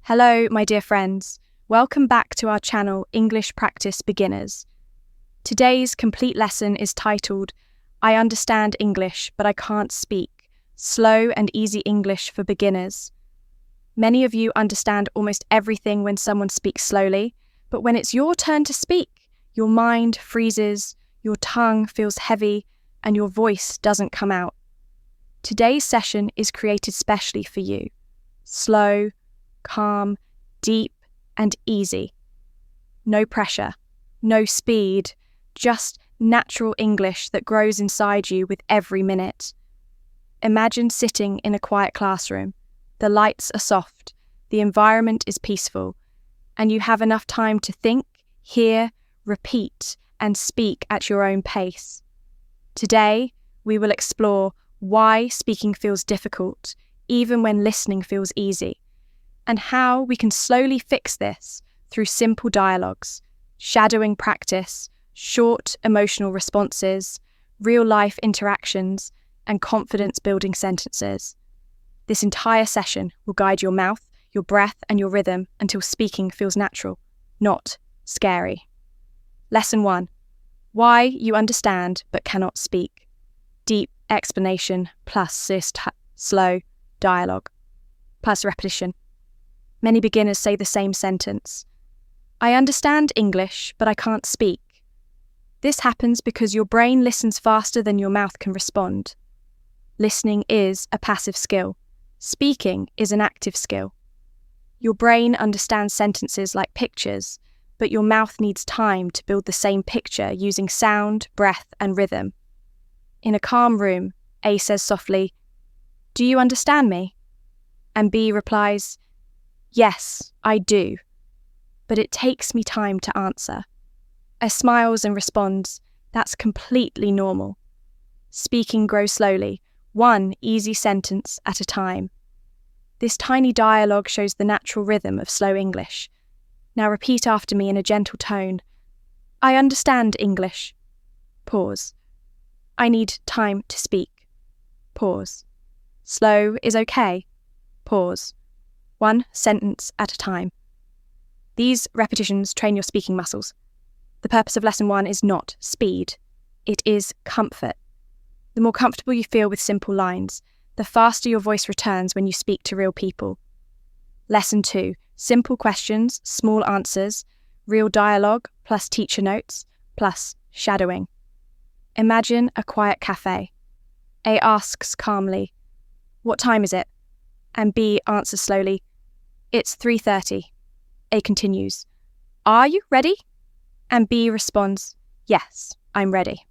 Hello, my dear friends. Welcome back to our channel, English Practice Beginners. Today's complete lesson is titled, I Understand English, but I Can't Speak. Slow and Easy English for Beginners. Many of you understand almost everything when someone speaks slowly, but when it's your turn to speak, your mind freezes, your tongue feels heavy, and your voice doesn't come out. Today's session is created specially for you. Slow, calm, deep, and easy. No pressure, no speed, just natural English that grows inside you with every minute. Imagine sitting in a quiet classroom. The lights are soft, the environment is peaceful, and you have enough time to think, hear, repeat, and speak at your own pace. Today, we will explore why speaking feels difficult, even when listening feels easy, and how we can slowly fix this through simple dialogues, shadowing practice, short emotional responses, real-life interactions, and confidence-building sentences. This entire session will guide your mouth, your breath, and your rhythm until speaking feels natural, not scary. Lesson 1. Why you understand but cannot speak. Deep explanation plus slow dialogue plus repetition. Many beginners say the same sentence. I understand English, but I can't speak. This happens because your brain listens faster than your mouth can respond. Listening is a passive skill. Speaking is an active skill. Your brain understands sentences like pictures, but your mouth needs time to build the same picture using sound, breath, and rhythm. In a calm room, A says softly, Do you understand me? And B replies, Yes, I do, but it takes me time to answer. A smiles and responds, That's completely normal. Speaking grows slowly, one easy sentence at a time. This tiny dialogue shows the natural rhythm of slow English. Now repeat after me in a gentle tone. I understand English. Pause. I need time to speak. Pause. Slow is okay. Pause. One sentence at a time. These repetitions train your speaking muscles. The purpose of lesson 1 is not speed. It is comfort. The more comfortable you feel with simple lines, the faster your voice returns when you speak to real people. Lesson 2. Simple questions, small answers, real dialogue plus teacher notes plus shadowing. Imagine a quiet cafe. A asks calmly, What time is it? And B answers slowly, It's 3:30. A continues, Are you ready? And B responds, Yes, I'm ready.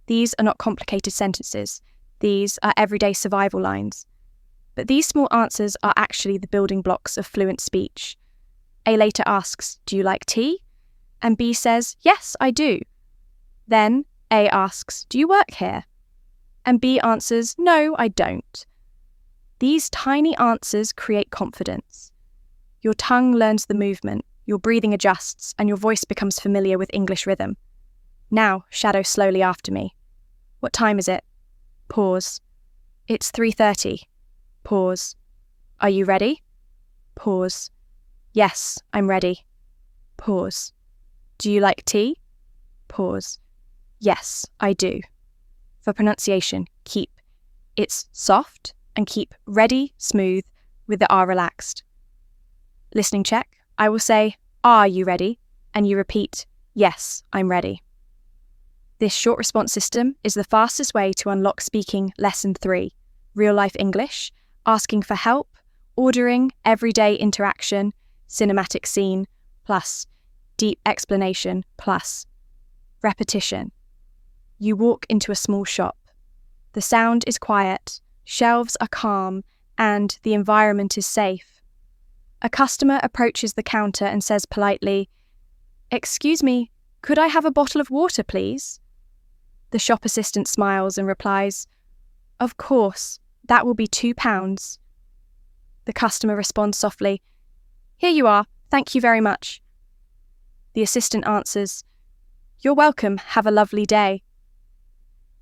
These are not complicated sentences. These are everyday survival lines. But these small answers are actually the building blocks of fluent speech. A later asks, Do you like tea? And B says, Yes, I do. Then A asks, Do you work here? And B answers, No, I don't. These tiny answers create confidence. Your tongue learns the movement, your breathing adjusts, and your voice becomes familiar with English rhythm. Now, shadow slowly after me. What time is it? Pause. It's 3:30. Pause. Are you ready? Pause. Yes, I'm ready. Pause. Do you like tea? Pause. Yes, I do. For pronunciation, keep it's soft and keep ready, smooth, with the R relaxed. Listening check, I will say, Are you ready? And you repeat, Yes, I'm ready. This short response system is the fastest way to unlock speaking lesson 3, real-life English, asking for help, ordering, everyday interaction, cinematic scene, plus deep explanation, plus repetition. You walk into a small shop. The sound is quiet, shelves are calm, and the environment is safe. A customer approaches the counter and says politely, Excuse me, could I have a bottle of water, please? The shop assistant smiles and replies, Of course, that will be £2. The customer responds softly, Here you are, thank you very much. The assistant answers, You're welcome, have a lovely day.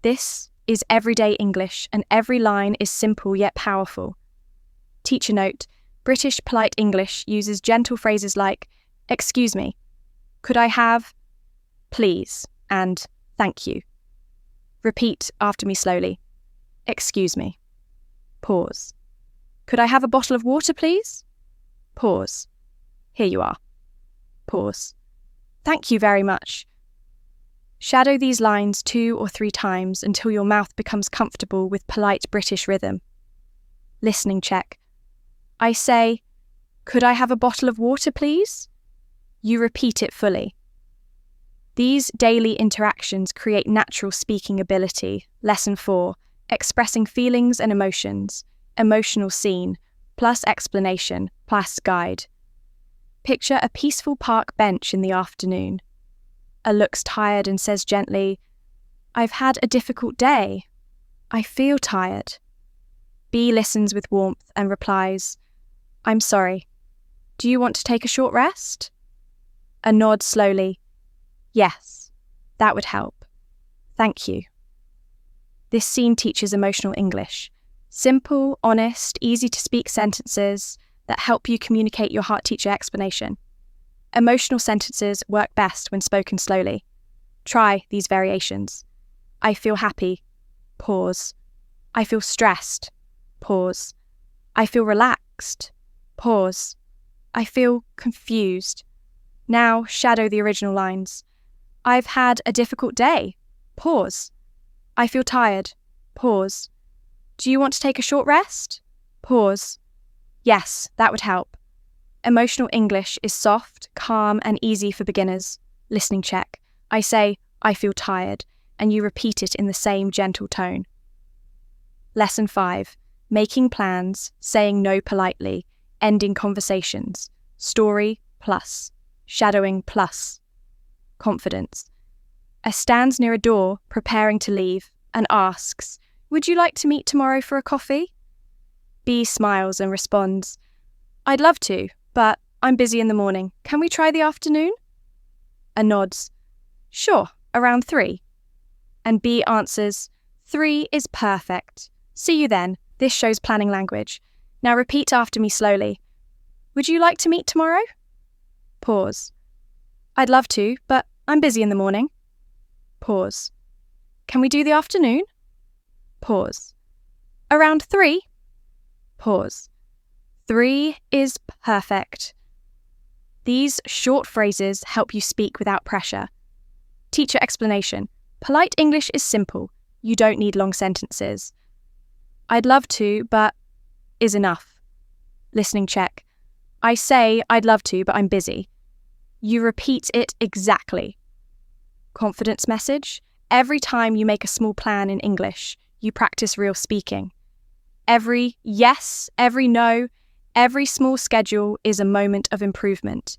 This is everyday English, and every line is simple yet powerful. Teacher note, British polite English uses gentle phrases like, excuse me, could I have, please, and thank you. Repeat after me slowly. Excuse me. Pause. Could I have a bottle of water, please? Pause. Here you are. Pause. Thank you very much. Shadow these lines 2 or 3 times until your mouth becomes comfortable with polite British rhythm. Listening check. I say, could I have a bottle of water, please? You repeat it fully. These daily interactions create natural speaking ability. Lesson 4, expressing feelings and emotions, emotional scene, plus explanation, plus guide. Picture a peaceful park bench in the afternoon. A looks tired and says gently, I've had a difficult day. I feel tired. B listens with warmth and replies, I'm sorry. Do you want to take a short rest? A nod slowly. Yes, that would help. Thank you. This scene teaches emotional English. Simple, honest, easy-to-speak sentences that help you communicate your heart-teacher explanation. Emotional sentences work best when spoken slowly. Try these variations. I feel happy. Pause. I feel stressed. Pause. I feel relaxed. Pause. I feel confused. Now shadow the original lines. I've had a difficult day. Pause. I feel tired. Pause. Do you want to take a short rest? Pause. Yes, that would help. Emotional English is soft, calm, and easy for beginners. Listening check. I say, I feel tired, and you repeat it in the same gentle tone. Lesson 5. Making plans, saying no politely, ending conversations. Story plus. Shadowing plus. Confidence. A stands near a door, preparing to leave, and asks, would you like to meet tomorrow for a coffee? B smiles and responds, I'd love to, but I'm busy in the morning. Can we try the afternoon? A nods, sure, around 3. And B answers, 3 is perfect. See you then. This shows planning language. Now repeat after me slowly. Would you like to meet tomorrow? Pause. I'd love to, but I'm busy in the morning. Pause. Can we do the afternoon? Pause. Around 3? Pause. 3 is perfect. These short phrases help you speak without pressure. Teacher explanation. Polite English is simple. You don't need long sentences. I'd love to, but is enough. Listening check. I say I'd love to, but I'm busy. You repeat it exactly. Confidence message. Every time you make a small plan in English, you practice real speaking. Every yes, every no, every small schedule is a moment of improvement.